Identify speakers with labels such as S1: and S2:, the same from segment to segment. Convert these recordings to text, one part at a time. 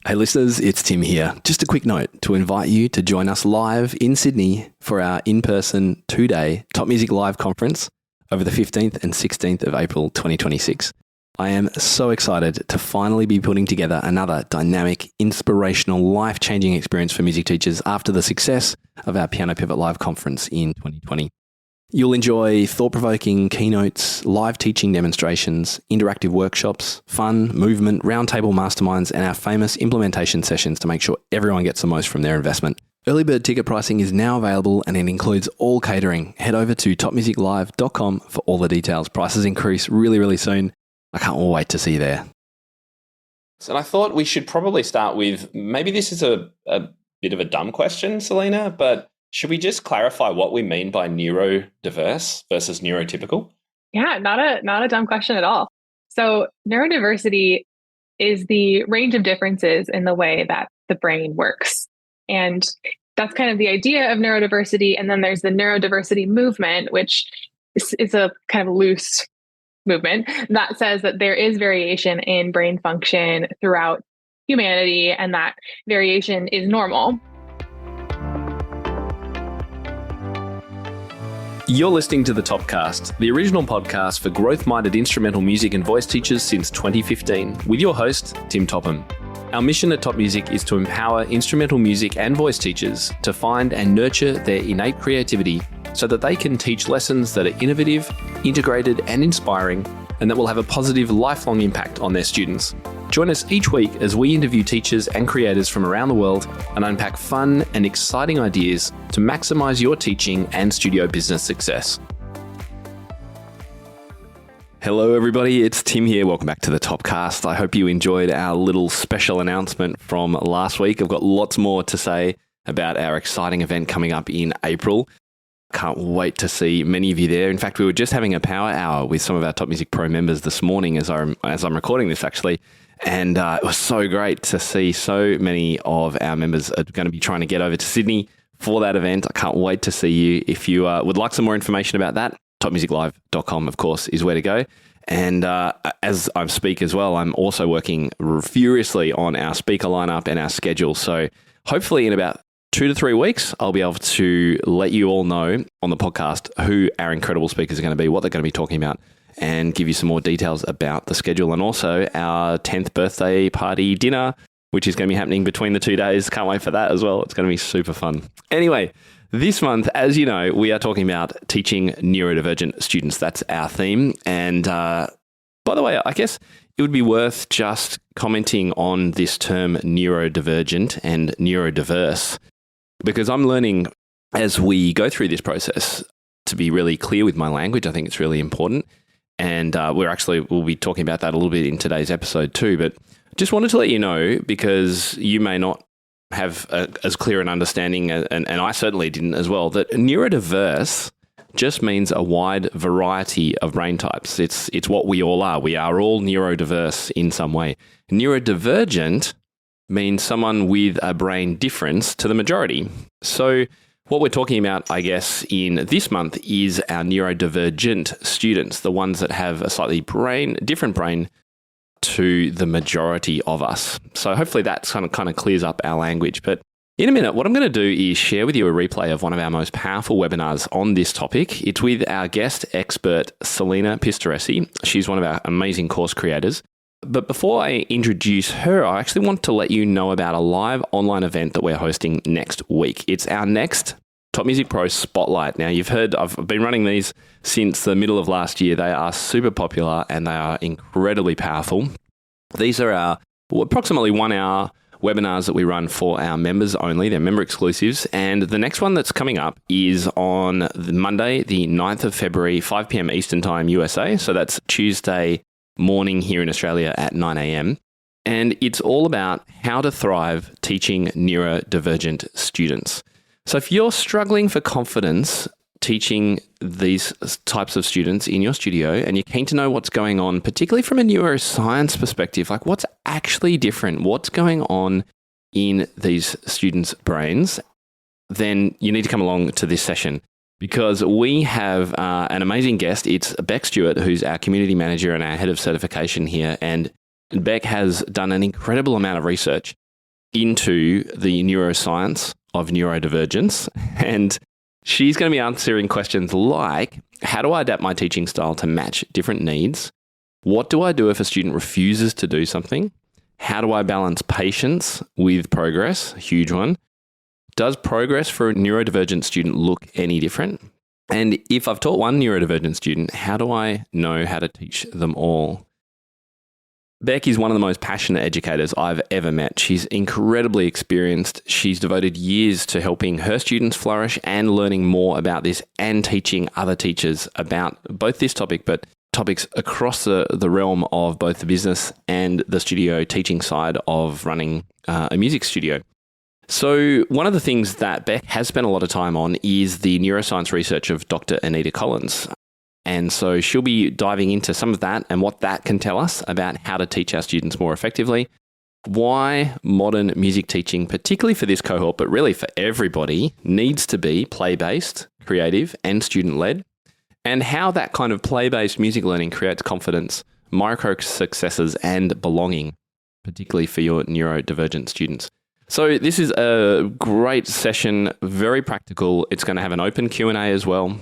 S1: Hey listeners, it's Tim here. Just a quick note to invite you to join us live in Sydney for our in-person 2-day TopMusic Live conference over the 15th and 16th of April 2026. I am so excited to finally be putting together another dynamic, inspirational, life-changing experience for music teachers after the success of our Piano Pivot Live conference in 2020. You'll enjoy thought-provoking keynotes, live teaching demonstrations, interactive workshops, fun, movement, roundtable masterminds, and our famous implementation sessions to make sure everyone gets the most from their investment. Early bird ticket pricing is now available and it includes all catering. Head over to topmusiclive.com for all the details. Prices increase really soon. I can't wait to see you there.
S2: And I thought we should probably start with, maybe this is a bit of a dumb question, Selena, but should we just clarify what we mean by neurodiverse versus neurotypical?
S3: Yeah, not a dumb question at all. So neurodiversity is the range of differences in the way that the brain works. And that's kind of the idea of neurodiversity. And then there's the neurodiversity movement, which is a kind of loose movement that says that there is variation in brain function throughout humanity, and that variation is normal.
S1: You're listening to the Topcast, the original podcast for growth-minded instrumental music and voice teachers since 2015, with your host, Tim Topham. Our mission at Top Music is to empower instrumental music and voice teachers to find and nurture their innate creativity so that they can teach lessons that are innovative, integrated, and inspiring, and that will have a positive, lifelong impact on their students. Join us each week as we interview teachers and creators from around the world and unpack fun and exciting ideas to maximize your teaching and studio business success. Hello everybody, it's Tim here. Welcome back to the Topcast. I hope you enjoyed our little special announcement from last week. I've got lots more to say about our exciting event coming up in April. Can't wait to see many of you there. In fact, we were just having a power hour with some of our Top Music Pro members this morning as I'm recording this actually. And it was so great to see so many of our members are going to be trying to get over to Sydney for that event. I can't wait to see you. If you would like some more information about that, topmusiclive.com, of course, is where to go. And as I speak as well, I'm also working furiously on our speaker lineup and our schedule. So hopefully in about 2 to 3 weeks, I'll be able to let you all know on the podcast who our incredible speakers are going to be, what they're going to be talking about, and give you some more details about the schedule and also our 10th birthday party dinner, which is going to be happening between the 2 days. Can't wait for that as well. It's going to be super fun. Anyway, this month, as you know, we are talking about teaching neurodivergent students. That's our theme. And by the way, I guess it would be worth just commenting on this term neurodivergent and neurodiverse, because I'm learning as we go through this process to be really clear with my language. I think it's really important. And we'll be talking about that a little bit in today's episode too. But just wanted to let you know, because you may not have as clear an understanding, and I certainly didn't as well, that neurodiverse just means a wide variety of brain types. It's what we all are. We are all neurodiverse in some way. Neurodivergent means someone with a brain difference to the majority. So what we're talking about, I guess, in this month is our neurodivergent students, the ones that have a slightly different brain to the majority of us. So hopefully that kind of clears up our language. But in a minute, what I'm going to do is share with you a replay of one of our most powerful webinars on this topic. It's with our guest expert, Selena Pistoresi. She's one of our amazing course creators. But before I introduce her, I actually want to let you know about a live online event that we're hosting next week. It's our next Top Music Pro Spotlight. Now, you've heard I've been running these since the middle of last year. They are super popular and they are incredibly powerful. These are our approximately 1 hour webinars that we run for our members only. They're member exclusives. And the next one that's coming up is on Monday, the 9th of February, 5 p.m. Eastern Time, USA. So that's Tuesday morning here in Australia at 9 a.m. And it's all about how to thrive teaching neurodivergent students. So if you're struggling for confidence teaching these types of students in your studio and you're keen to know what's going on, particularly from a neuroscience perspective, like what's actually different, what's going on in these students' brains, then you need to come along to this session, because we have an amazing guest. It's Beck Stewart, who's our community manager and our head of certification here. And Beck has done an incredible amount of research into the neuroscience of neurodivergence. And she's going to be answering questions like, how do I adapt my teaching style to match different needs? What do I do if a student refuses to do something? How do I balance patience with progress? Huge one. Does progress for a neurodivergent student look any different? And if I've taught one neurodivergent student, how do I know how to teach them all? Beck is one of the most passionate educators I've ever met. She's incredibly experienced. She's devoted years to helping her students flourish and learning more about this and teaching other teachers about both this topic, but topics across the realm of both the business and the studio teaching side of running a music studio. So one of the things that Beck has spent a lot of time on is the neuroscience research of Dr. Anita Collins. And so she'll be diving into some of that and what that can tell us about how to teach our students more effectively, why modern music teaching, particularly for this cohort, but really for everybody, needs to be play-based, creative, and student-led, and how that kind of play-based music learning creates confidence, micro successes, and belonging, particularly for your neurodivergent students. So this is a great session, very practical. It's going to have an open Q&A as well.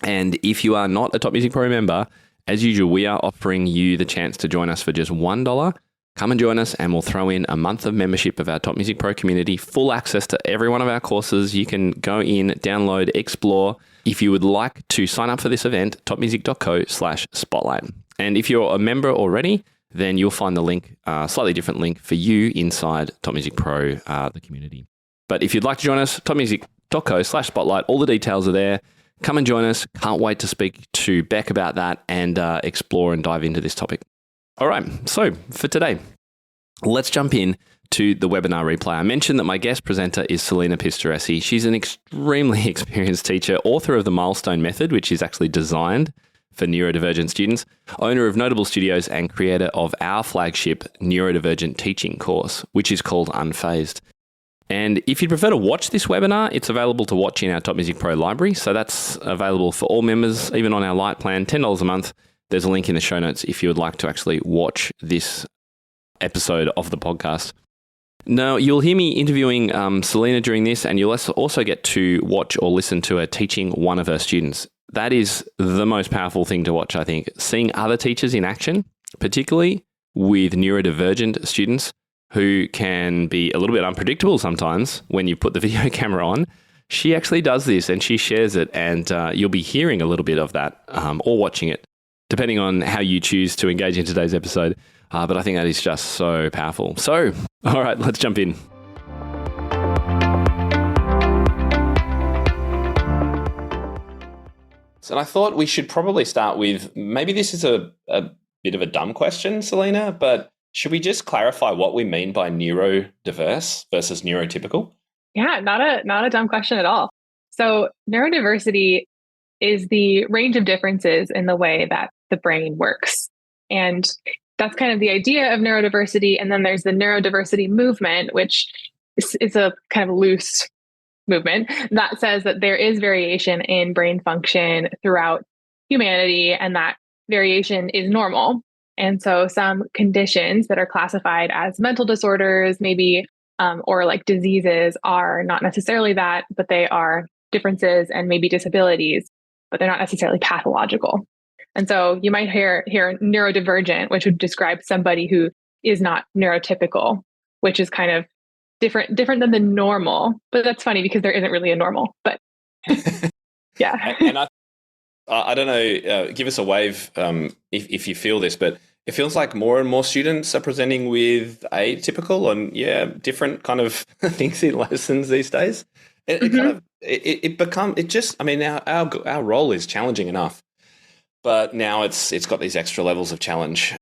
S1: And if you are not a TopMusic Pro member, as usual, we are offering you the chance to join us for just $1. Come and join us and we'll throw in a month of membership of our TopMusic Pro community, full access to every one of our courses. You can go in, download, explore. If you would like to sign up for this event, topmusic.co/spotlight. And if you're a member already, then you'll find the link, slightly different link for you inside TopMusic Pro, the community. But if you'd like to join us, topmusic.co/spotlight, all the details are there. Come and join us. Can't wait to speak to Beck about that and explore and dive into this topic. All right, so for today, let's jump in to the webinar replay. I mentioned that my guest presenter is Selena Pistoresi. She's an extremely experienced teacher, author of the Milestone Method, which is actually designed for neurodivergent students, owner of notable studios and creator of our flagship neurodivergent teaching course, which is called Unfazed. And if you'd prefer to watch this webinar, it's available to watch in our TopMusic Pro library. So that's available for all members, even on our light plan, $10 a month. There's a link in the show notes if you would like to actually watch this episode of the podcast. Now, you'll hear me interviewing Selena during this, and you'll also get to watch or listen to her teaching one of her students. That is the most powerful thing to watch, I think. Seeing other teachers in action, particularly with neurodivergent students, who can be a little bit unpredictable sometimes when you put the video camera on. She actually does this and she shares it, and you'll be hearing a little bit of that or watching it, depending on how you choose to engage in today's episode. But I think that is just so powerful. So, all right, let's jump in.
S2: So I thought we should probably start with, maybe this is a bit of a dumb question, Selena, but should we just clarify what we mean by neurodiverse versus neurotypical?
S3: Yeah, not a dumb question at all. So neurodiversity is the range of differences in the way that the brain works. And that's kind of the idea of neurodiversity. And then there's the neurodiversity movement, which is a kind of loose movement that says that there is variation in brain function throughout humanity, and that variation is normal. And so some conditions that are classified as mental disorders, maybe, or like diseases, are not necessarily that, but they are differences and maybe disabilities, but they're not necessarily pathological. And so you might hear neurodivergent, which would describe somebody who is not neurotypical, which is kind of different than the normal. But that's funny because there isn't really a normal. But yeah.
S2: And I don't know, give us a wave if you feel this, but it feels like more and more students are presenting with atypical and different kind of things in lessons these days. Our role is challenging enough, but now it's got these extra levels of challenge,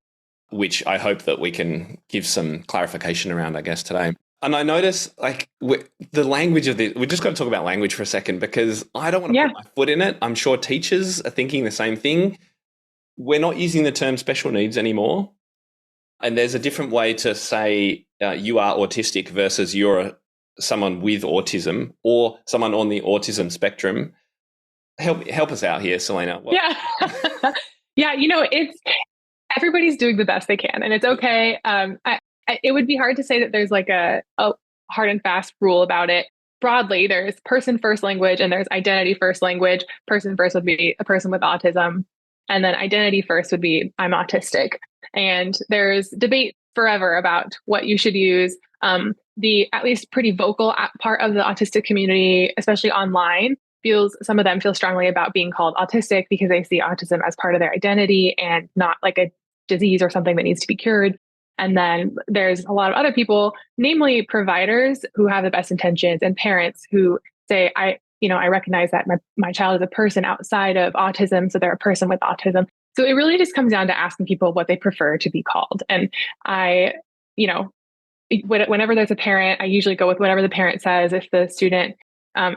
S2: which I hope that we can give some clarification around, I guess, today. And I notice, like, the language of this, we just got to talk about language for a second, because I don't want to put my foot in it. I'm sure teachers are thinking the same thing. We're not using the term special needs anymore. And there's a different way to say you are autistic versus you're someone with autism or someone on the autism spectrum. Help us out here, Selena.
S3: Yeah. Yeah, it's everybody's doing the best they can, and it's okay. it would be hard to say that there's like a hard and fast rule about it. Broadly, there's person first language and there's identity first language. Person first would be a person with autism. And then identity first would be I'm autistic. And there's debate forever about what you should use. The at least pretty vocal part of the autistic community, especially online, some of them feel strongly about being called autistic because they see autism as part of their identity and not like a disease or something that needs to be cured. And then there's a lot of other people, namely providers who have the best intentions and parents who say, I recognize that my child is a person outside of autism, so they're a person with autism. So it really just comes down to asking people what they prefer to be called. And whenever there's a parent, I usually go with whatever the parent says if the student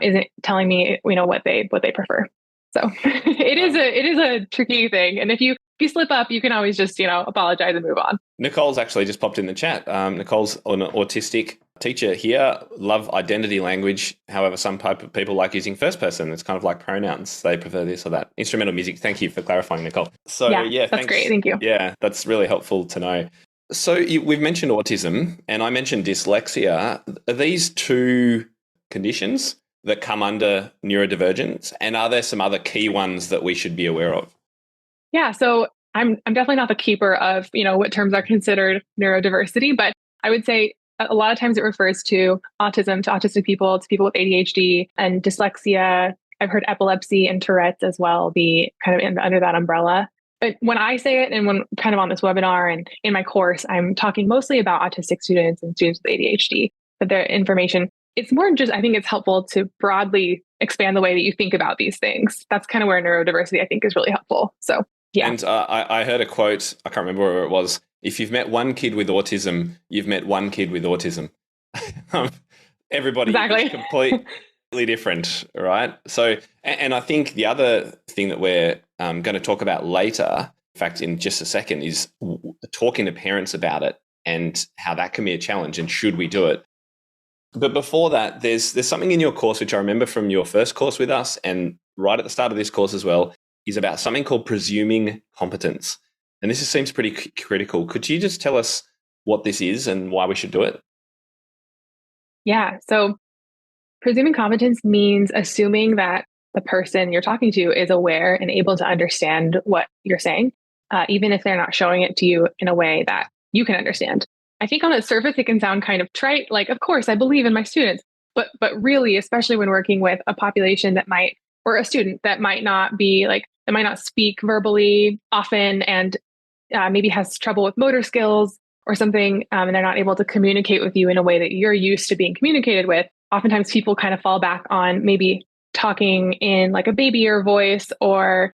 S3: isn't telling me, what they prefer. So it is a tricky thing. And if you slip up, you can always just, apologize and move on.
S2: Nicole's actually just popped in the chat. Nicole's an autistic teacher here. Love identity language. However, some people like using first person. It's kind of like pronouns. They prefer this or that. Instrumental music. Thank you for clarifying, Nicole. So yeah,
S3: that's great. Thank you.
S2: Yeah, that's really helpful to know. So we've mentioned autism and I mentioned dyslexia. Are these two conditions that come under neurodivergence? And are there some other key ones that we should be aware of?
S3: Yeah, so I'm definitely not the keeper of, what terms are considered neurodiversity, but I would say a lot of times it refers to autism, to autistic people, to people with ADHD and dyslexia. I've heard epilepsy and Tourette's as well be kind of under that umbrella. But when I say it and when kind of on this webinar and in my course, I'm talking mostly about autistic students and students with ADHD, but their information, it's more just, I think it's helpful to broadly expand the way that you think about these things. That's kind of where neurodiversity, I think, is really helpful. So, yeah.
S2: And I heard a quote, I can't remember where it was. If you've met one kid with autism, you've met one kid with autism. Everybody is completely different, right? So, and I think the other thing that we're going to talk about later, in fact, in just a second, is talking to parents about it and how that can be a challenge and should we do it. But before that, there's something in your course, which I remember from your first course with us and right at the start of this course as well, is about something called presuming competence. And this seems pretty critical. Could you just tell us what this is and why we should do it?
S3: Yeah. So presuming competence means assuming that the person you're talking to is aware and able to understand what you're saying, even if they're not showing it to you in a way that you can understand. I think on its surface, it can sound kind of trite, like, of course, I believe in my students. But really, especially when working with a population or a student that might not speak verbally often and maybe has trouble with motor skills or something, and they're not able to communicate with you in a way that you're used to being communicated with, oftentimes people kind of fall back on maybe talking in like a babyier voice or,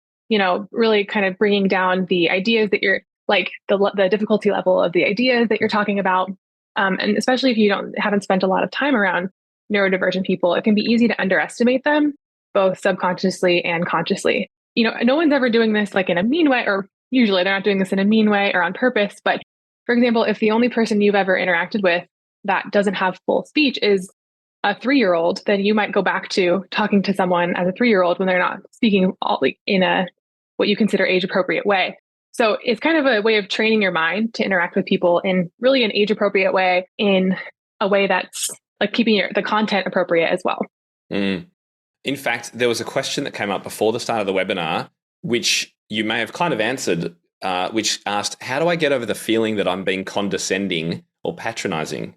S3: really kind of bringing down the ideas that you're like the difficulty level of the ideas that you're talking about. And especially if you haven't spent a lot of time around neurodivergent people, it can be easy to underestimate them, both subconsciously and consciously. No one's ever doing this like in a mean way, or usually they're not doing this in a mean way or on purpose. But for example, if the only person you've ever interacted with that doesn't have full speech is a 3-year-old, then you might go back to talking to someone as a 3-year-old when they're not speaking in a what you consider age appropriate way. So it's kind of a way of training your mind to interact with people in really an age appropriate way, in a way that's like keeping the content appropriate as well.
S2: Mm. In fact, there was a question that came up before the start of the webinar, which you may have kind of answered, which asked, how do I get over the feeling that I'm being condescending or patronizing?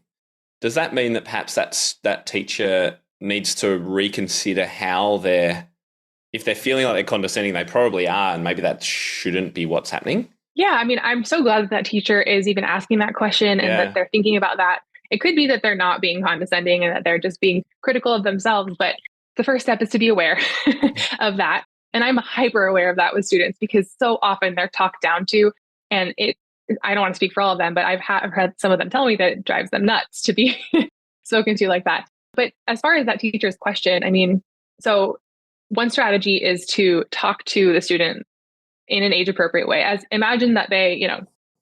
S2: Does that mean that perhaps that teacher needs to reconsider how if they're feeling like they're condescending, they probably are, and maybe that shouldn't be what's happening?
S3: Yeah, I mean, I'm so glad that teacher is even asking that question and that they're thinking about that. It could be that they're not being condescending and that they're just being critical of themselves, but the first step is to be aware of that. And I'm hyper aware of that with students because so often they're talked down to, and I don't want to speak for all of them, but I've heard some of them tell me that it drives them nuts to be spoken to like that. But as far as that teacher's question, I mean, so one strategy is to talk to the student in an age appropriate way. As imagine that they,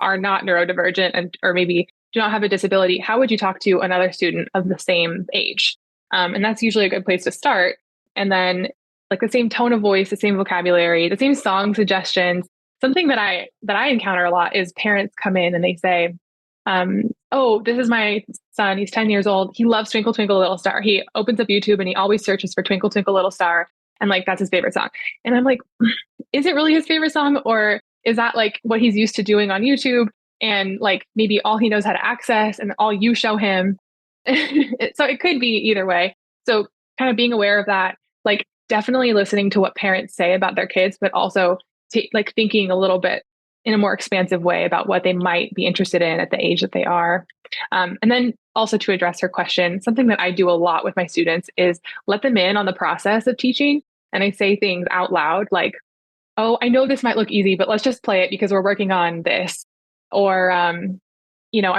S3: are not neurodivergent or maybe do not have a disability. How would you talk to another student of the same age? And that's usually a good place to start. And then like the same tone of voice, the same vocabulary, the same song suggestions. Something that I encounter a lot is parents come in and they say, oh, this is my son. He's 10 years old. He loves Twinkle, Twinkle, Little Star. He opens up YouTube and he always searches for Twinkle, Twinkle, Little Star. And like, that's his favorite song. And I'm like, is it really his favorite song? Or is that like what he's used to doing on YouTube? And like, maybe all he knows how to access and all you show him. So it could be either way. So kind of being aware of that, like definitely listening to what parents say about their kids, but also like thinking a little bit in a more expansive way about what they might be interested in at the age that they are. And then also to address her question, something that I do a lot with my students is let them in on the process of teaching. And I say things out loud like, oh, I know this might look easy, but let's just play it because we're working on this. Or, I'm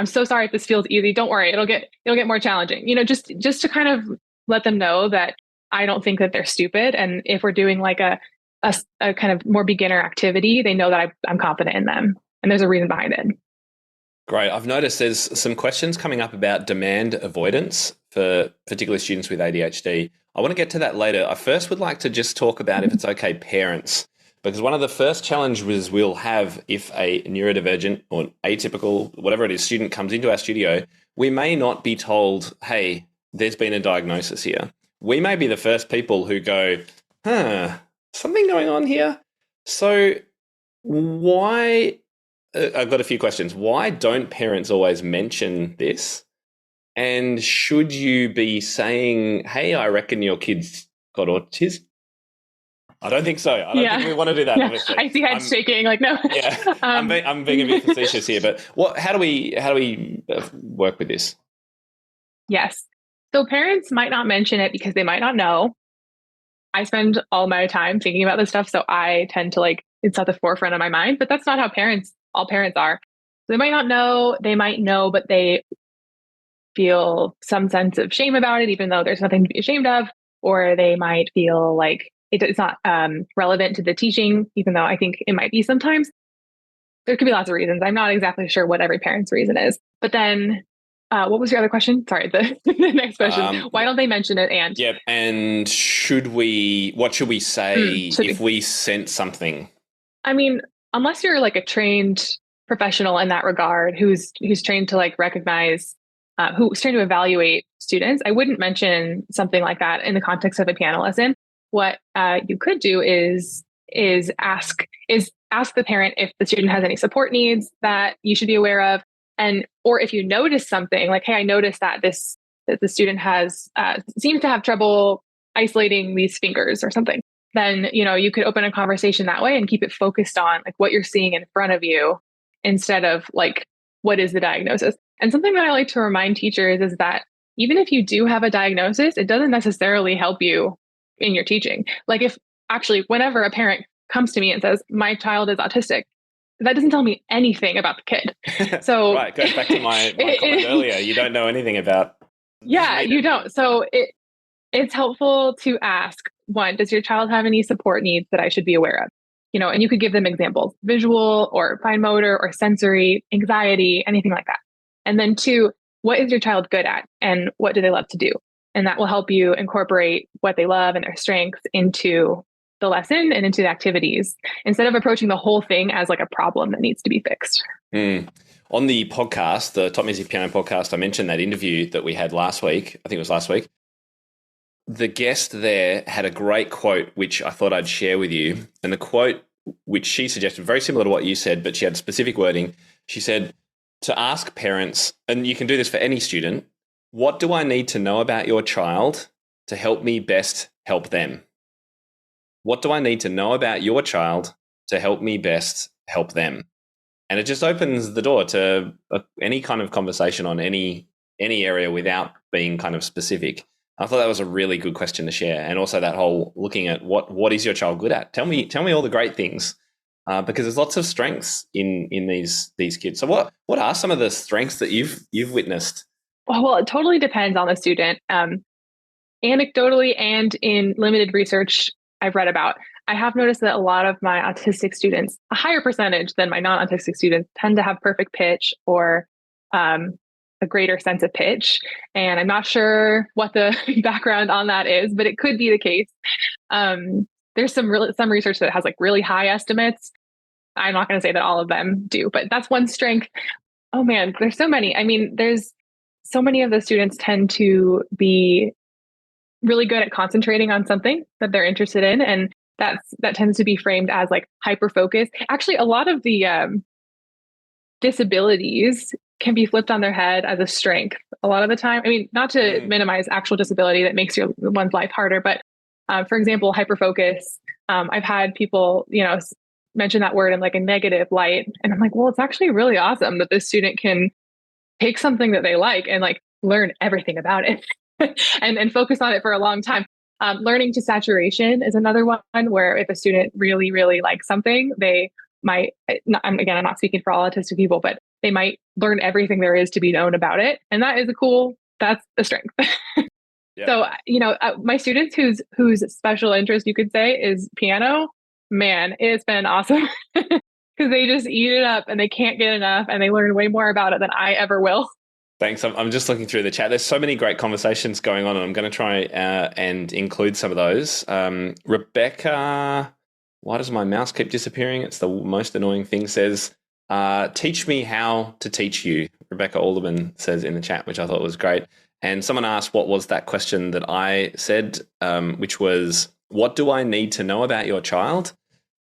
S3: so sorry if this feels easy. Don't worry, it'll get more challenging. Just to kind of let them know that I don't think that they're stupid. And if we're doing like a kind of more beginner activity, they know that I'm confident in them and there's a reason behind it.
S2: Great. I've noticed there's some questions coming up about demand avoidance for particular students with ADHD. I want to get to that later. I first would like to just talk about, if it's okay, parents, because one of the first challenges we'll have if a neurodivergent or atypical, whatever it is, student comes into our studio, we may not be told, hey, there's been a diagnosis here. We may be the first people who go, something going on here. So why, I've got a few questions. Why don't parents always mention this? And should you be saying, hey, I reckon your kid's got autism? I don't think so. I don't think we want to do that, obviously.
S3: I see heads shaking, like, no.
S2: Yeah, I'm being a bit facetious here, but how do we work with this?
S3: Yes. So parents might not mention it because they might not know. I spend all my time thinking about this stuff, so I tend to it's at the forefront of my mind, but that's not how all parents are. So they might not know, they might know, but they feel some sense of shame about it, even though there's nothing to be ashamed of, or they might feel like it's not relevant to the teaching, even though I think it might be sometimes. There could be lots of reasons. I'm not exactly sure what every parent's reason is. But then what was your other question? Sorry, the next question. Why don't they mention it? And
S2: yep. And what should we say if we sense something?
S3: I mean, unless you're like a trained professional in that regard, who's trained to recognize, who's trained to evaluate students, I wouldn't mention something like that in the context of a piano lesson. What you could do is ask the parent if the student has any support needs that you should be aware of, or if you notice something like, hey, I noticed that the student has seems to have trouble isolating these fingers or something. Then you could open a conversation that way and keep it focused on what you're seeing in front of you instead of what is the diagnosis. And something that I like to remind teachers is that even if you do have a diagnosis, it doesn't necessarily help you in your teaching. Whenever a parent comes to me and says, my child is autistic, that doesn't tell me anything about the kid. So
S2: right, goes back to my comment earlier. You don't know anything about.
S3: Yeah, you don't. So it's helpful to ask, one, does your child have any support needs that I should be aware of? And you could give them examples, visual or fine motor or sensory, anxiety, anything like that. And then two, what is your child good at and what do they love to do? And that will help you incorporate what they love and their strengths into the lesson and into the activities instead of approaching the whole thing as a problem that needs to be fixed.
S2: On the podcast, the TopMusic Piano podcast, I mentioned that interview that we had last week. I think it was last week. The guest there had a great quote, which I thought I'd share with you. And the quote, which she suggested, very similar to what you said, but she had specific wording. She said to ask parents, and you can do this for any student, what do I need to know about your child to help me best help them? What do I need to know about your child to help me best help them? And it just opens the door to any kind of conversation on any area without being kind of specific. I thought that was a really good question to share. And also that whole looking at what is your child good at? Tell me all the great things, because there's lots of strengths in these kids. So what are some of the strengths that you've witnessed?
S3: Well, it totally depends on the student. Anecdotally and in limited research I've read about, I have noticed that a lot of my autistic students, a higher percentage than my non-autistic students, tend to have perfect pitch or a greater sense of pitch. And I'm not sure what the background on that is, but it could be the case. There's some research that has really high estimates. I'm not going to say that all of them do, but that's one strength. Oh man, there's so many. I mean, there's so many of the students tend to be really good at concentrating on something that they're interested in, and that tends to be framed as like hyper focus. Actually, a lot of the disabilities can be flipped on their head as a strength a lot of the time. I mean, not to minimize actual disability that makes one's life harder, but for example, hyper focus. I've had people, mention that word in like a negative light, and I'm like, well, it's actually really awesome that this student can take something that they like and like learn everything about it and focus on it for a long time. Learning to saturation is another one where if a student really, really likes something, they might, I'm not speaking for all autistic people, but they might learn everything there is to be known about it. And that is that's a strength. Yeah. So, my students whose special interest you could say is piano, man, it's been awesome because they just eat it up and they can't get enough and they learn way more about it than I ever will.
S2: Thanks. I'm just looking through the chat. There's so many great conversations going on, and I'm going to try and include some of those. Rebecca, why does my mouse keep disappearing? It's the most annoying thing. Says, teach me how to teach you. Rebecca Alderman says in the chat, which I thought was great. And someone asked, what was that question that I said, which was, what do I need to know about your child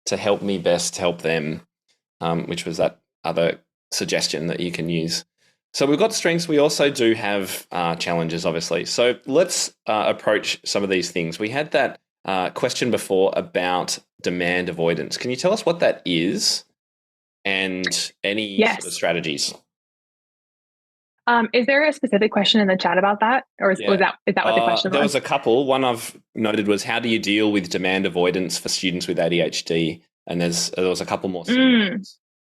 S2: to help me best help them? Which was that other suggestion that you can use. So we've got strengths. We also do have challenges, obviously. So let's approach some of these things. We had that question before about demand avoidance. Can you tell us what that is and any sort of strategies?
S3: Is there a specific question in the chat about that? Or is that what the question was?
S2: There was a couple. One I've noted was, how do you deal with demand avoidance for students with ADHD? And there was a couple more.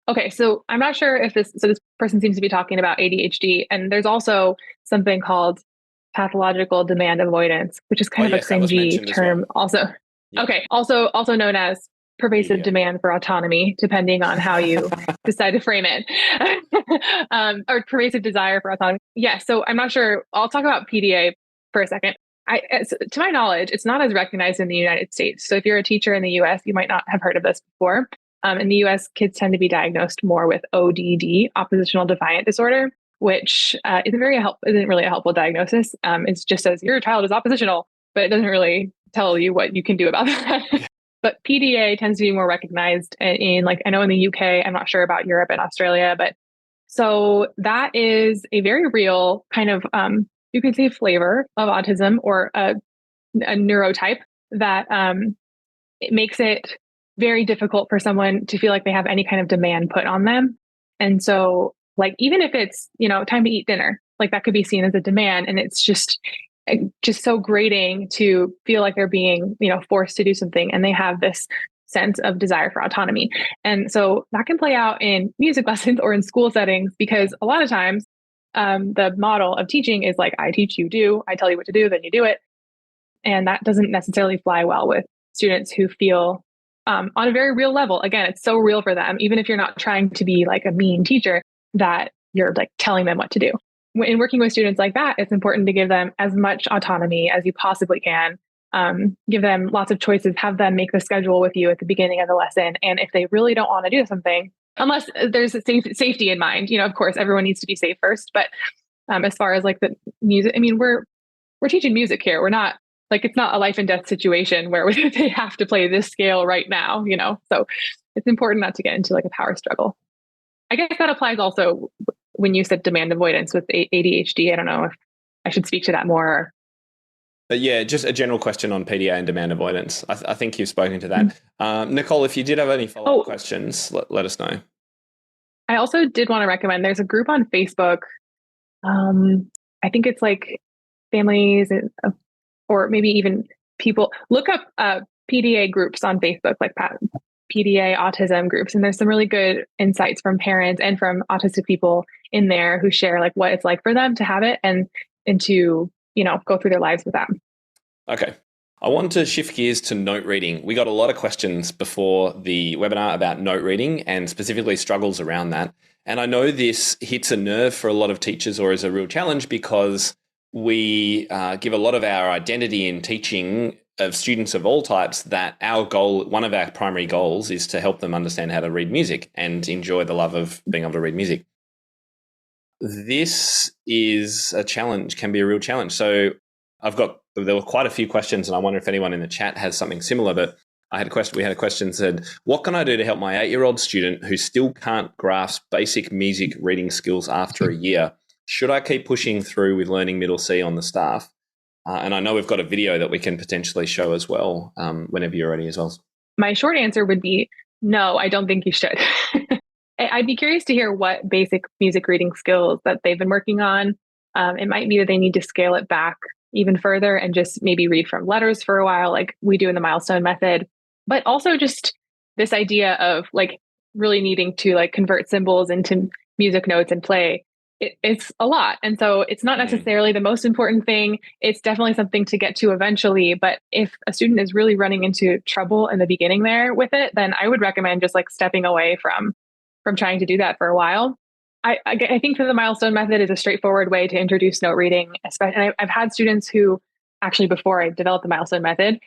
S3: Okay, so I'm not sure if this person seems to be talking about ADHD, and there's also something called pathological demand avoidance, which is kind of a cringy term also. Yeah. Okay, also known as pervasive demand for autonomy, depending on how you decide to frame it, or pervasive desire for autonomy. Yeah, so I'm not sure. I'll talk about PDA for a second. To my knowledge, it's not as recognized in the United States. So if you're a teacher in the US, you might not have heard of this before. In the US, kids tend to be diagnosed more with ODD, oppositional defiant disorder, which isn't really a helpful diagnosis. It just says your child is oppositional, but it doesn't really tell you what you can do about that. But PDA tends to be more recognized in, like, I know in the UK, I'm not sure about Europe and Australia, but so that is a very real kind of, you could say, flavor of autism, or a neurotype that it makes it very difficult for someone to feel like they have any kind of demand put on them. And so, like, even if it's, time to eat dinner, like that could be seen as a demand. And it's just so grating to feel like they're being, forced to do something. And they have this sense of desire for autonomy. And so that can play out in music lessons or in school settings, because a lot of times the model of teaching is like, I teach, you do, I tell you what to do, then you do it. And that doesn't necessarily fly well with students who feel on a very real level. Again, it's so real for them, even if you're not trying to be like a mean teacher, that you're like telling them what to do. In working with students like that, it's important to give them as much autonomy as you possibly can. Give them lots of choices, have them make the schedule with you at the beginning of the lesson. And if they really don't want to do something, unless there's a safety in mind, of course, everyone needs to be safe first. But as far as like the music, I mean, we're teaching music here. We're not, like, it's not a life and death situation where they have to play this scale right now, so it's important not to get into like a power struggle. I guess that applies also when you said demand avoidance with ADHD. I don't know if I should speak to that more.
S2: Yeah, just a general question on PDA and demand avoidance. I think you've spoken to that. Mm-hmm. Nicole, if you did have any follow-up questions, let us know.
S3: I also did want to recommend, there's a group on Facebook. I think it's like families or maybe even people, look up PDA groups on Facebook, like PDA autism groups. And there's some really good insights from parents and from autistic people in there who share like what it's like for them to have it and to, go through their lives with that.
S2: Okay. I want to shift gears to note reading. We got a lot of questions before the webinar about note reading and specifically struggles around that. And I know this hits a nerve for a lot of teachers, or is a real challenge, because we give a lot of our identity in teaching of students of all types that our goal, one of our primary goals, is to help them understand how to read music and enjoy the love of being able to read music. This is a challenge, can be a real challenge. So there were quite a few questions, and I wonder if anyone in the chat has something similar, but we had a question that said, what can I do to help my 8-year-old student who still can't grasp basic music reading skills after a year? Should I keep pushing through with learning middle C on the staff? And I know we've got a video that we can potentially show as well whenever you're ready as well.
S3: My short answer would be no, I don't think you should. I'd be curious to hear what basic music reading skills that they've been working on. It might be that they need to scale it back even further and just maybe read from letters for a while, like we do in the milestone method. But also just this idea of like really needing to like convert symbols into music notes and play. It's a lot. And so it's not necessarily the most important thing. It's definitely something to get to eventually. But if a student is really running into trouble in the beginning there with it, then I would recommend just like stepping away from trying to do that for a while. I think that the milestone method is a straightforward way to introduce note reading. Especially, and I've had students who actually, before I developed the milestone method,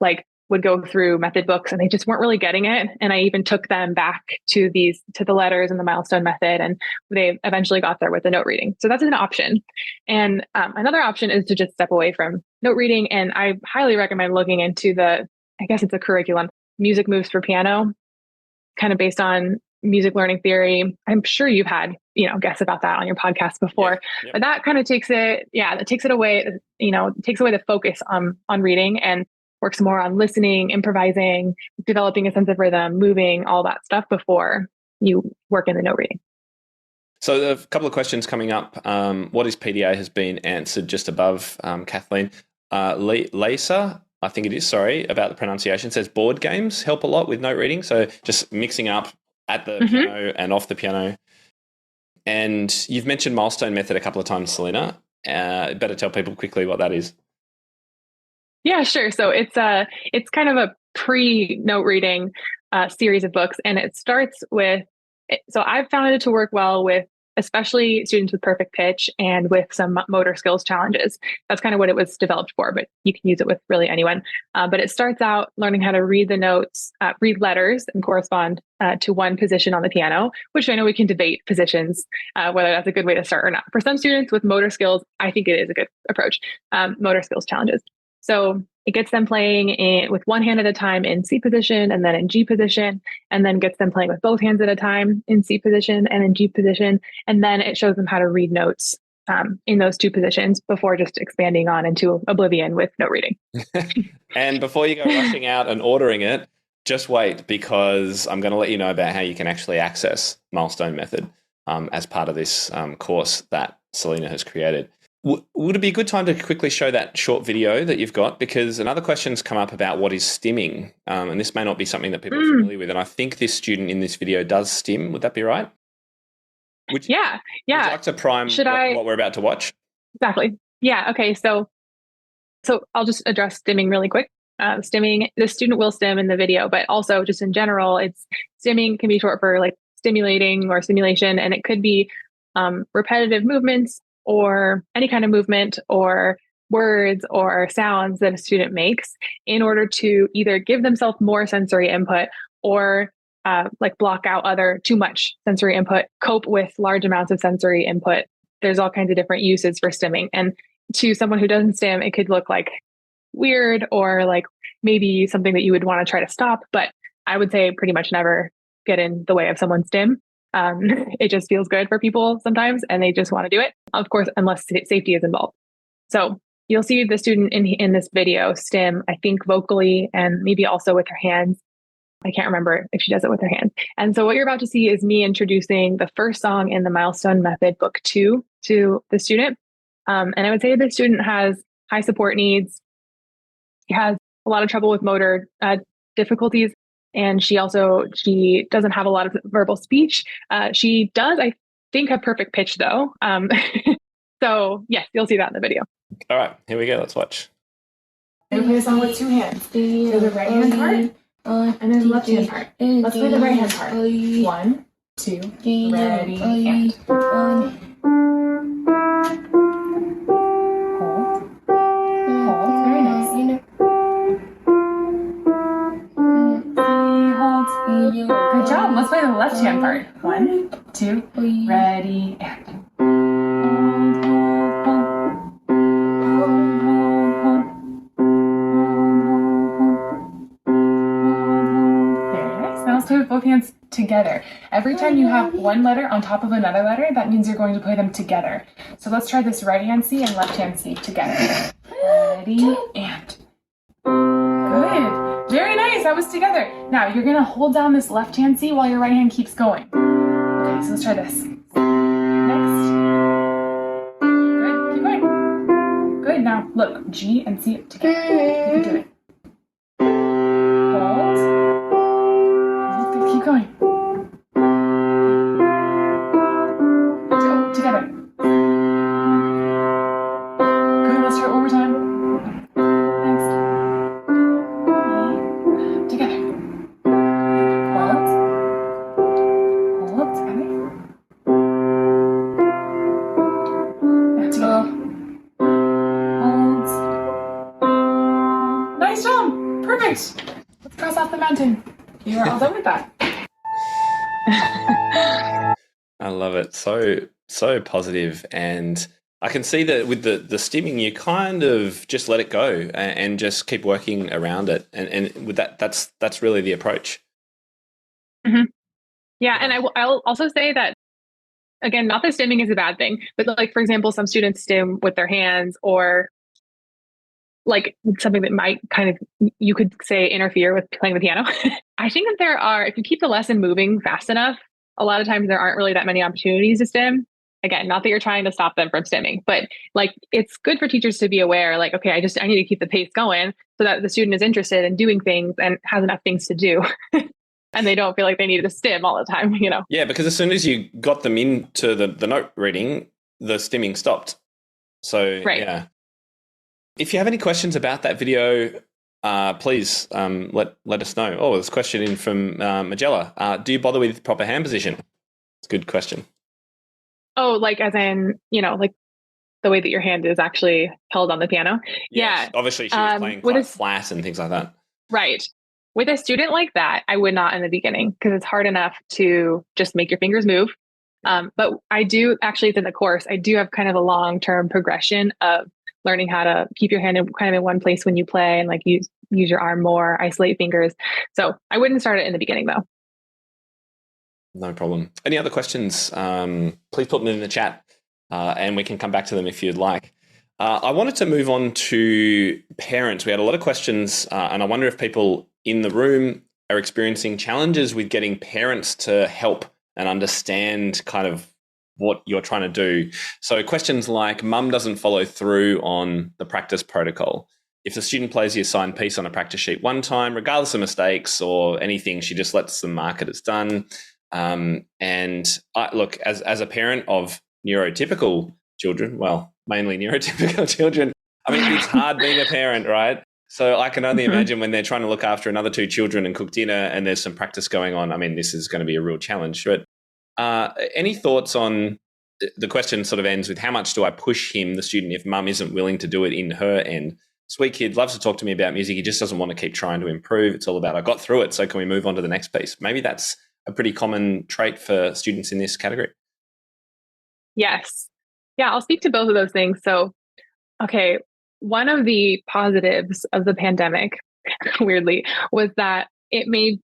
S3: like would go through method books and they just weren't really getting it. And I even took them back to the letters and the milestone method, and they eventually got there with the note reading. So that's an option. And another option is to just step away from note reading. And I highly recommend looking into I guess it's a curriculum, Music Moves for Piano, kind of based on music learning theory. I'm sure you've had, guests about that on your podcast before, but that kind of takes it away, takes away the focus on reading and works more on listening, improvising, developing a sense of rhythm, moving, all that stuff before you work in the note reading.
S2: So a couple of questions coming up. What is PDA has been answered just above, Kathleen. Lisa, I think it is, sorry, about the pronunciation, says board games help a lot with note reading. So just mixing up at the piano and off the piano. And you've mentioned milestone method a couple of times, Selena. Better tell people quickly what that is.
S3: Yeah, sure. So it's kind of a pre-note reading series of books, and it starts with. So I've found it to work well with especially students with perfect pitch and with some motor skills challenges. That's kind of what it was developed for, but you can use it with really anyone. But it starts out learning how to read the notes, read letters, and correspond to one position on the piano, which I know we can debate positions, whether that's a good way to start or not. For some students with motor skills, I think it is a good approach, motor skills challenges. So it gets them playing with one hand at a time in C position and then in G position, and then gets them playing with both hands at a time in C position and in G position. And then it shows them how to read notes in those two positions before just expanding on into oblivion with note reading.
S2: And before you go rushing out and ordering it, just wait, because I'm going to let you know about how you can actually access Milestone Method as part of this course that Selena has created. Would it be a good time to quickly show that short video that you've got? Because another question's come up about what is stimming, and this may not be something that people are familiar with. And I think this student in this video does stim. Would that be right? Would you like to prime what we're about to watch?
S3: Exactly. Yeah. Okay. So I'll just address stimming really quick. Stimming, the student will stim in the video, but also just in general, stimming can be short for like stimulating or stimulation, and it could be repetitive movements or any kind of movement or words or sounds that a student makes in order to either give themselves more sensory input or like block out too much sensory input, cope with large amounts of sensory input. There's all kinds of different uses for stimming. And to someone who doesn't stim, it could look like weird or like maybe something that you would want to try to stop. But I would say pretty much never get in the way of someone's stim. It just feels good for people sometimes and they just want to do it, of course, unless safety is involved. So you'll see the student in this video stim, I think vocally and maybe also with her hands. I can't remember if she does it with her hands. And so what you're about to see is me introducing the first song in the Milestone Method Book 2 to the student. And I would say the student has high support needs. She has a lot of trouble with motor difficulties. And she doesn't have a lot of verbal speech. She does, I think, have perfect pitch though. So yes, you'll see that in the video.
S2: All right, here we go. Let's watch.
S4: We play the song with two hands. So the right hand part and then left hand part. Let's play the right hand part. 1, 2, ready, and. Hold. Very nice. Good job. Let's play the left hand part. 1, 2, ready, and. hands together. Every time you have one letter on top of another letter, that means you're going to play them together. So let's try this right hand C and left hand C together. Ready, and good. Very nice, that was together. Now you're gonna hold down this left hand C while your right hand keeps going. Okay, so let's try this. Next. Good, keep going. Good, now look, G and C together. You can do it. Hold. Hold, keep going. Together. Good, let's try it one more time. Next. Together. Hold. Hold, together. Now together. Hold. Nice job! Perfect! Let's cross off the mountain. You are all done with that.
S2: I love it. So positive. And I can see that with the stimming, you kind of just let it go and just keep working around it. And with that's really the approach.
S3: Mm-hmm. Yeah. And I'll also say that, again, not that stimming is a bad thing, but like, for example, some students stim with their hands, or like something that might kind of, you could say, interfere with playing the piano. I think that if you keep the lesson moving fast enough, a lot of times there aren't really that many opportunities to stim. Again, not that you're trying to stop them from stimming, but like it's good for teachers to be aware, like, okay, I need to keep the pace going so that the student is interested in doing things and has enough things to do. And they don't feel like they need to stim all the time, you know?
S2: Yeah, because as soon as you got them into the note reading, the stimming stopped. So,
S3: right.
S2: Yeah. If you have any questions about that video, please let us know. Oh, there's a question in from Magella. Do you bother with proper hand position? It's a good question.
S3: Oh, like as in, like the way that your hand is actually held on the piano.
S2: Yes.
S3: Yeah.
S2: Obviously, she was playing quite flat and things like that.
S3: Right. With a student like that, I would not in the beginning, because it's hard enough to just make your fingers move. But I do actually, within the course, I do have kind of a long-term progression of learning how to keep your hand in one place when you play, and like use your arm more, isolate fingers. So I wouldn't start it in the beginning though.
S2: No problem. Any other questions? Please put them in the chat and we can come back to them if you'd like. I wanted to move on to parents. We had a lot of questions and I wonder if people in the room are experiencing challenges with getting parents to help and understand kind of what you're trying to do. So questions like, mum doesn't follow through on the practice protocol. If the student plays the assigned piece on a practice sheet one time, regardless of mistakes or anything, she just lets them mark it as done. And look, as a parent of neurotypical children, well, mainly neurotypical children, I mean, it's hard being a parent, right? So I can only imagine when they're trying to look after another two children and cook dinner and there's some practice going on. I mean, this is going to be a real challenge. But any thoughts on the question sort of ends with how much do I push him, the student, if mum isn't willing to do it in her end? Sweet kid, loves to talk to me about music. He just doesn't want to keep trying to improve. It's all about, I got through it, so can we move on to the next piece? Maybe that's a pretty common trait for students in this category.
S3: Yes. Yeah, I'll speak to both of those things. So, okay, one of the positives of the pandemic, weirdly, was that it made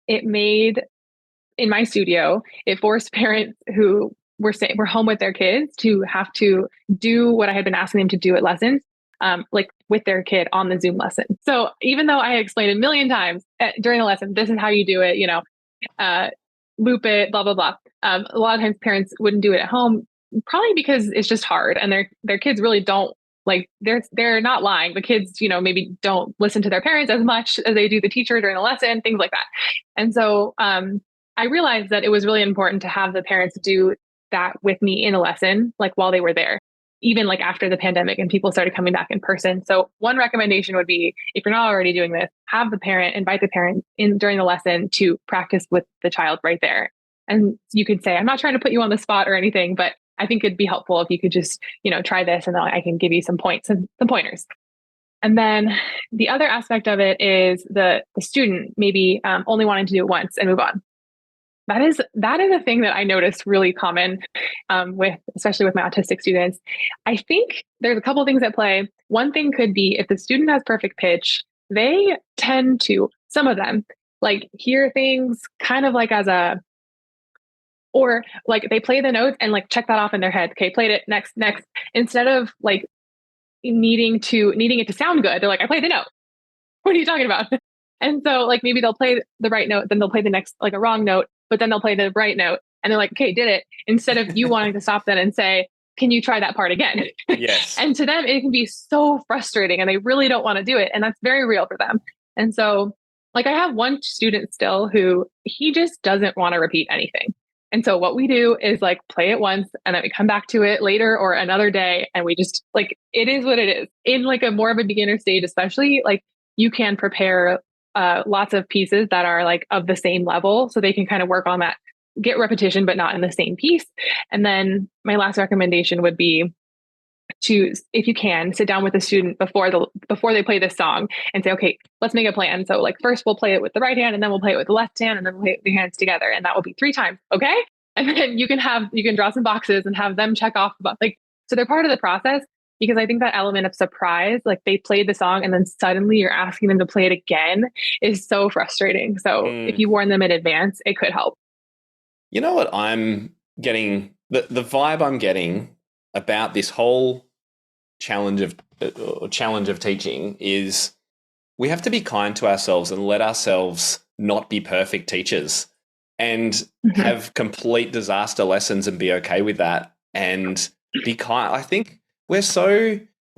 S3: in my studio, it forced parents who were home with their kids to have to do what I had been asking them to do at lessons, like with their kid on the Zoom lesson. So even though I had explained a million times during the lesson, this is how you do it, loop it, blah, blah, blah. A lot of times parents wouldn't do it at home, probably because it's just hard and their kids really don't, like, they're not lying. The kids, maybe don't listen to their parents as much as they do the teacher during the lesson, things like that. And so I realized that it was really important to have the parents do that with me in a lesson, like while they were there, even like after the pandemic and people started coming back in person. So one recommendation would be, if you're not already doing this, invite the parent in during the lesson to practice with the child right there. And you could say, I'm not trying to put you on the spot or anything, but I think it'd be helpful if you could just, try this, and then I can give you some pointers. And then the other aspect of it is the student maybe only wanting to do it once and move on. That is a thing that I noticed really common especially with my autistic students. I think there's a couple of things at play. One thing could be if the student has perfect pitch, they tend to, some of them, like hear things kind of like as a, or like they play the notes and like check that off in their head. Okay, played it, next, instead of like needing it to sound good. They're like, I played the note. What are you talking about? And so like maybe they'll play the right note, then they'll play the next, like a wrong note, but then they'll play the right note. And they're like, okay, did it. Instead of you wanting to stop them and say, can you try that part again?
S2: Yes.
S3: And to them, it can be so frustrating and they really don't want to do it. And that's very real for them. And so like I have one student still who he just doesn't want to repeat anything. And so what we do is like play it once and then we come back to it later or another day. And we just like, it is what it is. In like a more of a beginner stage, especially, like you can prepare lots of pieces that are like of the same level. So they can kind of work on that, get repetition, but not in the same piece. And then my last recommendation would be to, if you can, sit down with the student before they play this song and say, okay, let's make a plan. So like first we'll play it with the right hand and then we'll play it with the left hand and then we'll play it with the hands together. And that will be 3 times. Okay. And then you can draw some boxes and have them check off about like, so they're part of the process, because I think that element of surprise, like they played the song and then suddenly you're asking them to play it again, is so frustrating. So if you warn them in advance, it could help.
S2: You know what I'm getting, the vibe I'm getting about this whole challenge of teaching is we have to be kind to ourselves and let ourselves not be perfect teachers and have complete disaster lessons and be okay with that and be kind. I think we're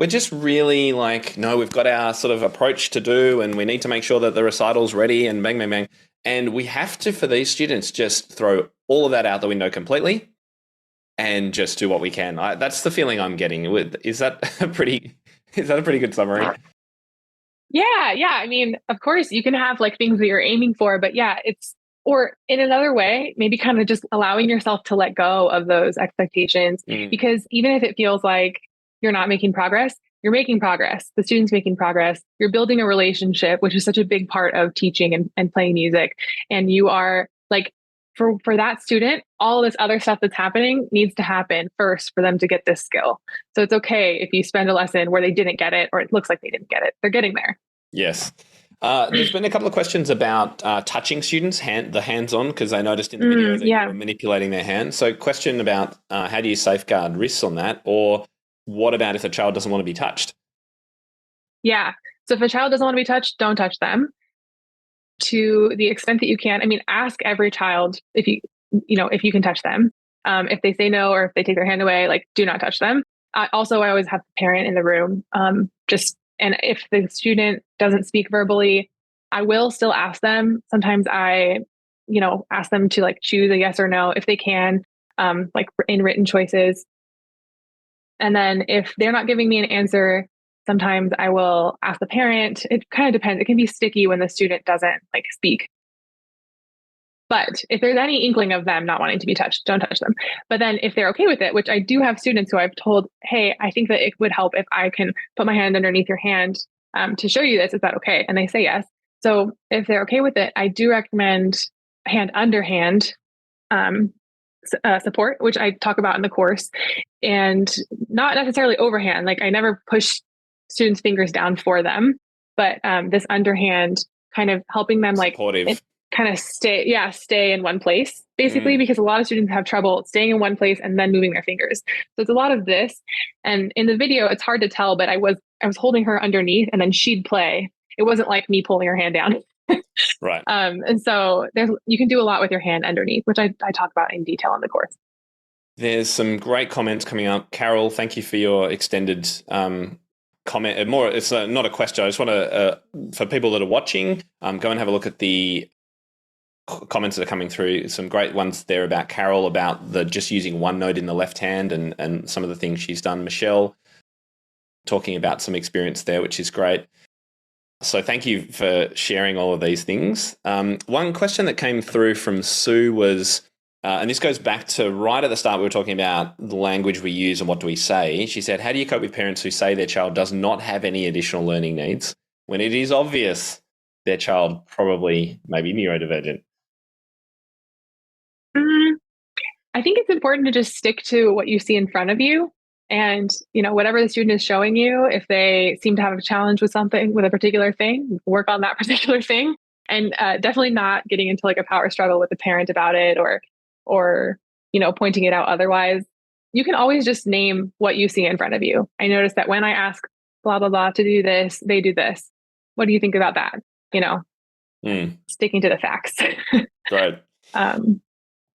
S2: just really like, no, we've got our sort of approach to do and we need to make sure that the recital's ready and bang, bang, bang. And we have to, for these students, just throw all of that out the window completely and just do what we can. That's the feeling I'm getting. Is that a pretty good summary?
S3: Yeah. I mean, of course you can have like things that you're aiming for, but yeah, or in another way, maybe kind of just allowing yourself to let go of those expectations, because even if it feels like you're not making progress, you're making progress. The student's making progress. You're building a relationship, which is such a big part of teaching and playing music. And you are like, for that student, all this other stuff that's happening needs to happen first for them to get this skill. So it's okay if you spend a lesson where they didn't get it, or it looks like they didn't get it. They're getting there.
S2: Yes. There's been a couple of questions about touching students, the hands-on, because I noticed in the video that you were manipulating their hands. So question about how do you safeguard risks on that? Or what about if a child doesn't want to be touched?
S3: Yeah. So if a child doesn't want to be touched, don't touch them. To the extent that you can. I mean, ask every child if you can touch them. If they say no, or if they take their hand away, like do not touch them. I always have the parent in the room. And if the student doesn't speak verbally, I will still ask them. Sometimes I, ask them to like choose a yes or no if they can, like in written choices. And then if they're not giving me an answer, sometimes I will ask the parent. It kind of depends. It can be sticky when the student doesn't like speak. But if there's any inkling of them not wanting to be touched, don't touch them. But then if they're okay with it, which I do have students who I've told, hey, I think that it would help if I can put my hand underneath your hand to show you this. Is that okay? And they say yes. So if they're okay with it, I do recommend hand under hand support, which I talk about in the course, and not necessarily overhand. Like I never push students' fingers down for them, but this underhand kind of helping them like kind of stay in one place, basically, because a lot of students have trouble staying in one place and then moving their fingers. So it's a lot of this. And in the video, it's hard to tell, but I was holding her underneath and then she'd play. It wasn't like me pulling her hand down.
S2: Right.
S3: And so you can do a lot with your hand underneath, which I talk about in detail in the course.
S2: There's some great comments coming up. Carol, thank you for your extended comment. It's not a question. I just want to, for people that are watching, go and have a look at the comments that are coming through. Some great ones there about Carol, about the just using one note in the left hand and some of the things she's done. Michelle talking about some experience there, which is great. So thank you for sharing all of these things. One question that came through from Sue was, and this goes back to right at the start, we were talking about the language we use and what do we say. She said, how do you cope with parents who say their child does not have any additional learning needs when it is obvious their child probably maybe neurodivergent?
S3: I think it's important to just stick to what you see in front of you. And, whatever the student is showing you, if they seem to have a challenge with something, with a particular thing, work on that particular thing. And definitely not getting into like a power struggle with the parent about it, or pointing it out otherwise. You can always just name what you see in front of you. I notice that when I ask blah blah blah to do this, they do this. What do you think about that? Sticking to the facts.
S2: Great. I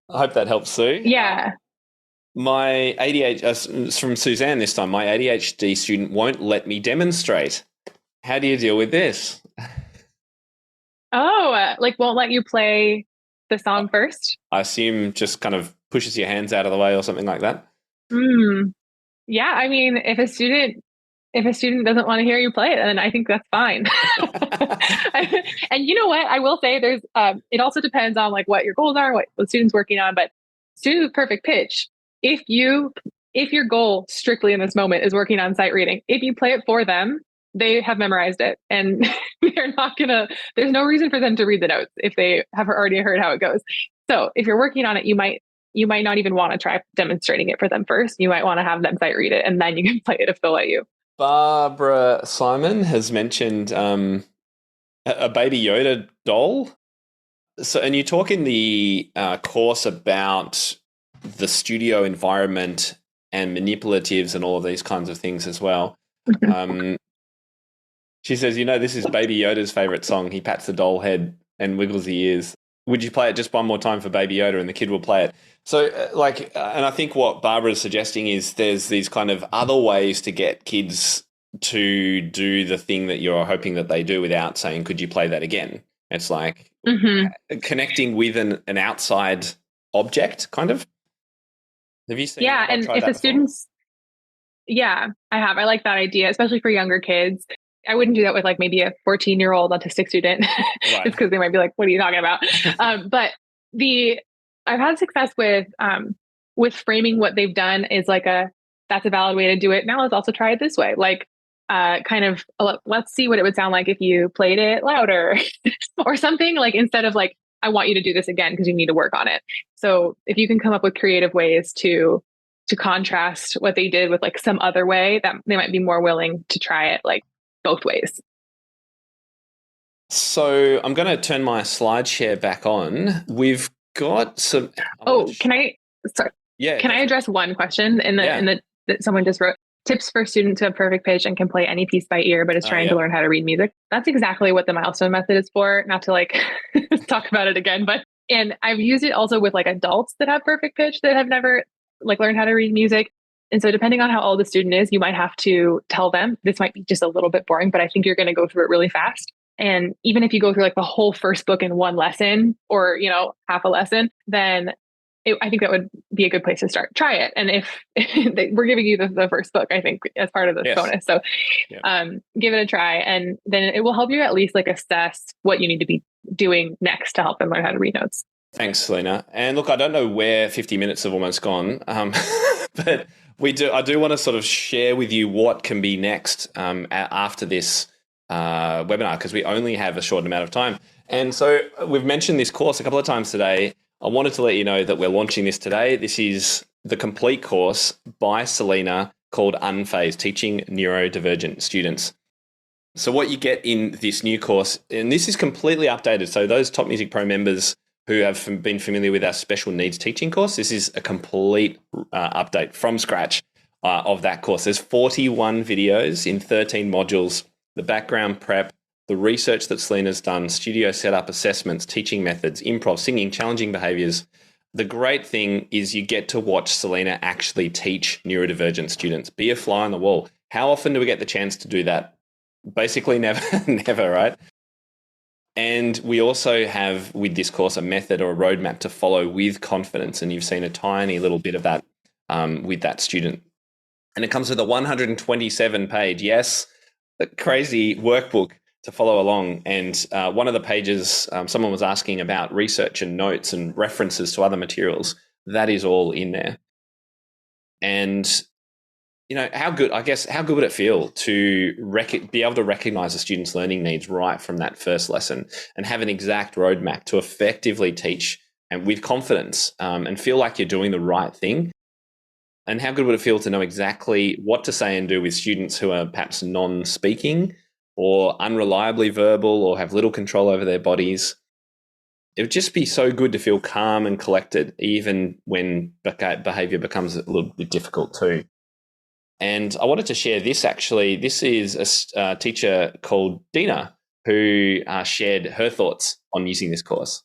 S2: hope that helps, Sue.
S3: Yeah.
S2: My ADHD, from Suzanne this time, my ADHD student won't let me demonstrate. How do you deal with this?
S3: Oh, like won't let you play the song first?
S2: I assume just kind of pushes your hands out of the way or something like that.
S3: Yeah, I mean, if a student doesn't want to hear you play it, then I think that's fine. And you know what? I will say there's it also depends on like what your goals are, what the student's working on, but students with perfect pitch, if your goal strictly in this moment is working on sight reading, if you play it for them, they have memorized it, and there's no reason for them to read the notes if they have already heard how it goes. So if you're working on it, you might not even want to try demonstrating it for them first. You might want to have them sight read it, and then you can play it if they'll let you.
S2: Barbara Simon has mentioned a Baby Yoda doll. So, and you talk in the course about the studio environment and manipulatives and all of these kinds of things as well. She says, this is Baby Yoda's favorite song. He pats the doll head and wiggles the ears. Would you play it just one more time for Baby Yoda? And the kid will play it. So and I think what Barbara is suggesting is there's these kind of other ways to get kids to do the thing that you're hoping that they do without saying, could you play that again? It's like connecting with an outside object, kind of. Have you seen?
S3: Yeah, and if the students, I have. I like that idea, especially for younger kids. I wouldn't do that with like maybe a 14-year-old autistic student, right, just because they might be like, "What are you talking about?" But I've had success with framing what they've done is like that's a valid way to do it. Now let's also try it this way. Like let's see what it would sound like if you played it louder or something, like instead of like, I want you to do this again because you need to work on it. So if you can come up with creative ways to contrast what they did with like some other way, that they might be more willing to try it like both ways.
S2: So I'm going to turn my slide share back on. We've got some.
S3: Can I address one question in the that someone just wrote? Tips for students who have perfect pitch and can play any piece by ear, but is trying to learn how to read music. That's exactly what the milestone method is for. Not to like talk about it again, and I've used it also with like adults that have perfect pitch that have never like learned how to read music. And so depending on how old the student is, you might have to tell them this might be just a little bit boring, but I think you're going to go through it really fast. And even if you go through like the whole first book in one lesson or, half a lesson, then I think that would be a good place to start. Try it. And if we're giving you the first book, I think as part of this bonus. So give it a try, and then it will help you at least like assess what you need to be doing next to help them learn how to read notes.
S2: Thanks, Selena. And look, I don't know where 50 minutes have almost gone, but I do want to sort of share with you what can be next after this webinar, because we only have a short amount of time. And so we've mentioned this course a couple of times today. I wanted to let you know that we're launching this today. This is the complete course by Selena called Unfazed, Teaching Neurodivergent Students. So what you get in this new course, and this is completely updated. So those TopMusic Pro members who have been familiar with our special needs teaching course, this is a complete update from scratch of that course. There's 41 videos in 13 modules, the background prep, the research that Selena's done, studio setup, assessments, teaching methods, improv, singing, challenging behaviors. The great thing is you get to watch Selena actually teach neurodivergent students, be a fly on the wall. How often do we get the chance to do that? Basically never, never, right? And we also have with this course a method or a roadmap to follow with confidence. And you've seen a tiny little bit of that with that student. And it comes with a 127-page, a crazy workbook to follow along. And one of the pages, someone was asking about research and notes and references to other materials. That is all in there. And, how good would it feel to be able to recognize a student's learning needs right from that first lesson and have an exact roadmap to effectively teach and with confidence and feel like you're doing the right thing? And how good would it feel to know exactly what to say and do with students who are perhaps non-speaking or unreliably verbal or have little control over their bodies. It would just be so good to feel calm and collected, even when behavior becomes a little bit difficult too. And I wanted to share this actually. This is a teacher called Dina who shared her thoughts on using this course.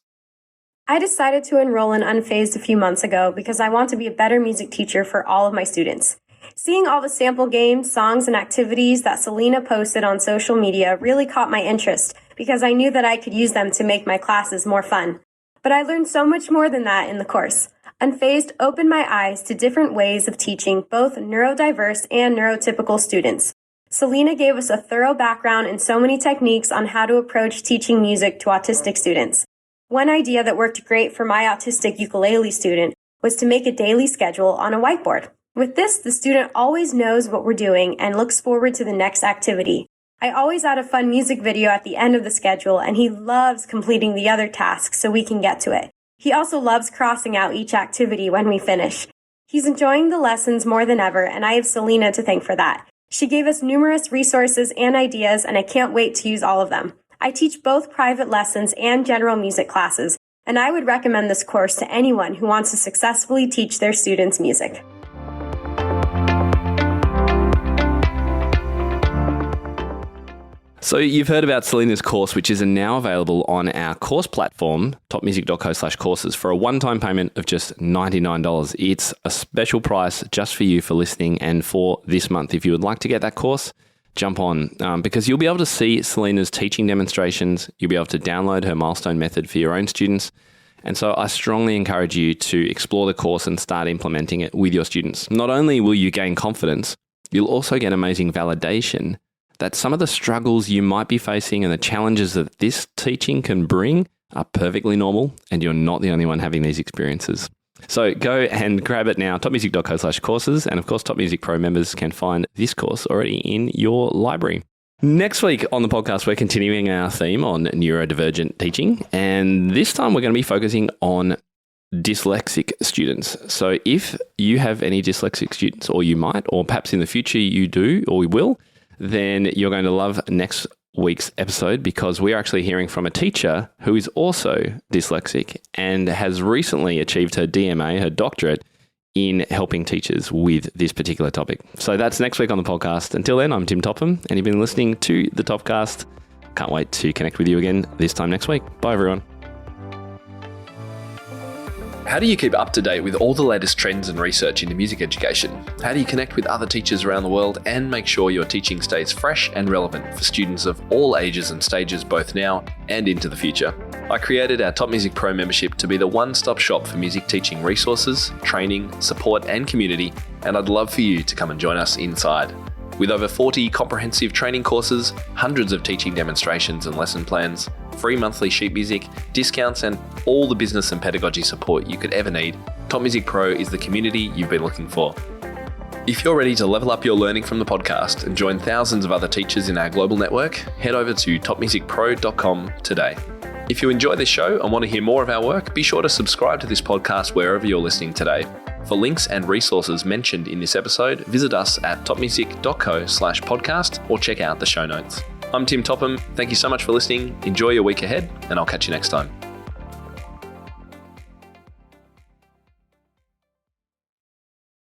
S5: I decided to enroll in Unfazed a few months ago because I want to be a better music teacher for all of my students. Seeing all the sample games, songs, and activities that Selena posted on social media really caught my interest because I knew that I could use them to make my classes more fun. But I learned so much more than that in the course. Unfazed opened my eyes to different ways of teaching both neurodiverse and neurotypical students. Selena gave us a thorough background in so many techniques on how to approach teaching music to autistic students. One idea that worked great for my autistic ukulele student was to make a daily schedule on a whiteboard. With this, the student always knows what we're doing and looks forward to the next activity. I always add a fun music video at the end of the schedule, and he loves completing the other tasks so we can get to it. He also loves crossing out each activity when we finish. He's enjoying the lessons more than ever, and I have Selena to thank for that. She gave us numerous resources and ideas, and I can't wait to use all of them. I teach both private lessons and general music classes, and I would recommend this course to anyone who wants to successfully teach their students music.
S1: So you've heard about Selena's course, which is now available on our course platform, topmusic.co/courses, for a one-time payment of just $99. It's a special price just for you for listening and for this month. If you would like to get that course, jump on because you'll be able to see Selena's teaching demonstrations. You'll be able to download her milestone method for your own students. And so I strongly encourage you to explore the course and start implementing it with your students. Not only will you gain confidence, you'll also get amazing validation that some of the struggles you might be facing and the challenges that this teaching can bring are perfectly normal, and you're not the only one having these experiences. So go and grab it now, topmusic.co/courses. And of course, Top Music Pro members can find this course already in your library. Next week on the podcast, we're continuing our theme on neurodivergent teaching. And this time we're going to be focusing on dyslexic students. So if you have any dyslexic students, or you might, or perhaps in the future you do, or we will, then you're going to love next week's episode because we're actually hearing from a teacher who is also dyslexic and has recently achieved her DMA, her doctorate, in helping teachers with this particular topic. So that's next week on the podcast. Until then, I'm Tim Topham, and you've been listening to the Topcast. Can't wait to connect with you again this time next week. Bye, everyone. How do you keep up to date with all the latest trends and research into music education? How do you connect with other teachers around the world and make sure your teaching stays fresh and relevant for students of all ages and stages, both now and into the future? I created our Top Music Pro membership to be the one-stop shop for music teaching resources, training, support, and community, and I'd love for you to come and join us inside. With over 40 comprehensive training courses, hundreds of teaching demonstrations and lesson plans, free monthly sheet music, discounts, and all the business and pedagogy support you could ever need, Top Music Pro is the community you've been looking for. If you're ready to level up your learning from the podcast and join thousands of other teachers in our global network, head over to topmusicpro.com today. If you enjoy this show and want to hear more of our work, be sure to subscribe to this podcast wherever you're listening today. For links and resources mentioned in this episode, visit us at topmusic.co/podcast or check out the show notes. I'm Tim Topham. Thank you so much for listening. Enjoy your week ahead, and I'll catch you next time.